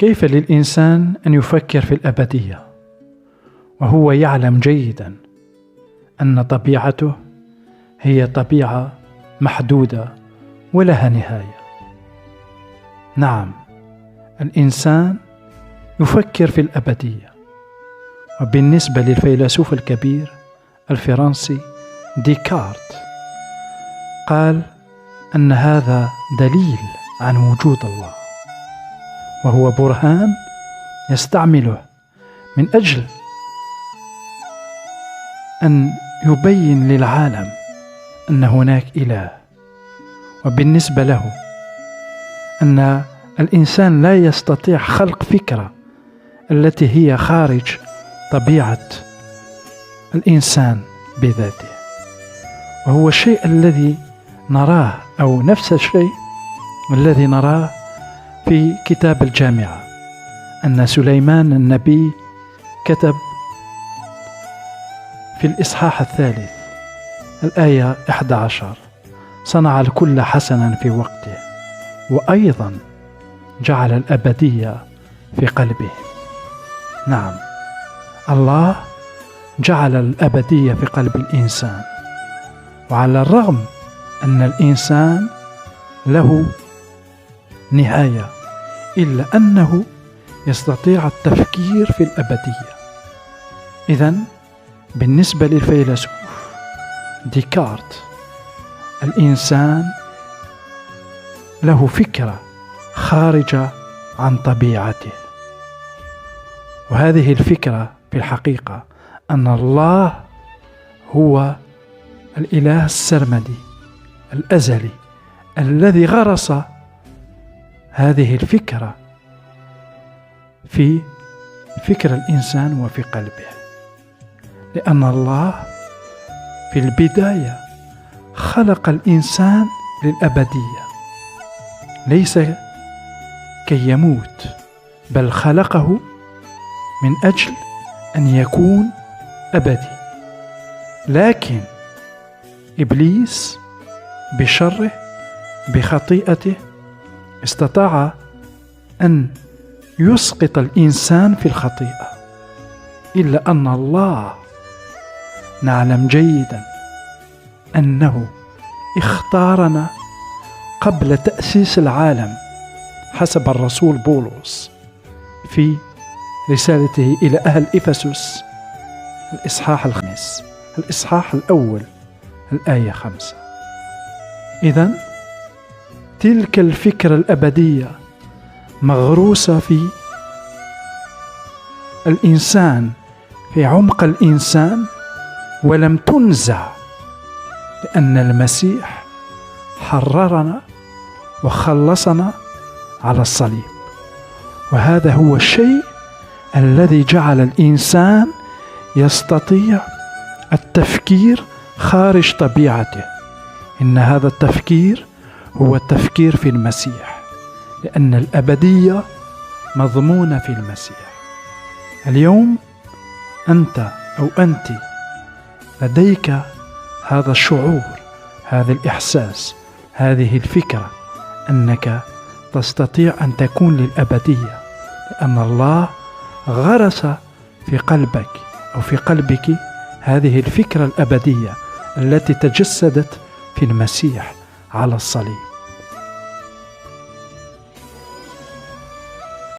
كيف للإنسان أن يفكر في الأبدية وهو يعلم جيدا أن طبيعته هي طبيعة محدودة ولها نهاية؟ نعم، الإنسان يفكر في الأبدية. وبالنسبة للفيلسوف الكبير الفرنسي ديكارت، قال أن هذا دليل عن وجود الله، وهو برهان يستعمله من أجل أن يبين للعالم أن هناك إله. وبالنسبة له أن الإنسان لا يستطيع خلق فكرة التي هي خارج طبيعة الإنسان بذاته، وهو الشيء الذي نراه أو نفس الشيء الذي نراه في كتاب الجامعة، أن سليمان النبي كتب في الإصحاح 3 الآية 11: صنع الكل حسنا في وقته، وأيضا جعل الأبدية في قلبه. نعم، الله جعل الأبدية في قلب الإنسان، وعلى الرغم أن الإنسان له نهاية إلا أنه يستطيع التفكير في الأبدية. إذن بالنسبة للفيلسوف ديكارت، الإنسان له فكرة خارجة عن طبيعته، وهذه الفكرة في الحقيقة أن الله هو الإله السرمدي الأزلي الذي غرس هذه الفكرة في فكر الإنسان وفي قلبه، لأن الله في البداية خلق الإنسان للأبدية، ليس كي يموت، بل خلقه من أجل أن يكون أبدي. لكن إبليس بشره بخطيئته استطاع أن يسقط الإنسان في الخطيئة، إلا أن الله نعلم جيدا أنه اختارنا قبل تأسيس العالم، حسب الرسول بولس في رسالته إلى أهل إفسس الإصحاح 5 الإصحاح 1 الآية 5. إذن تلك الفكرة الأبدية مغروسة في الإنسان، في عمق الإنسان، ولم تنزع، لأن المسيح حررنا وخلصنا على الصليب. وهذا هو الشيء الذي جعل الإنسان يستطيع التفكير خارج طبيعته. إن هذا التفكير هو التفكير في المسيح، لأن الأبدية مضمونة في المسيح. اليوم أنت أو أنت لديك هذا الشعور، هذا الإحساس، هذه الفكرة أنك تستطيع أن تكون للأبدية، لأن الله غرس في قلبك أو في قلبك هذه الفكرة الأبدية التي تجسدت في المسيح على الصليب.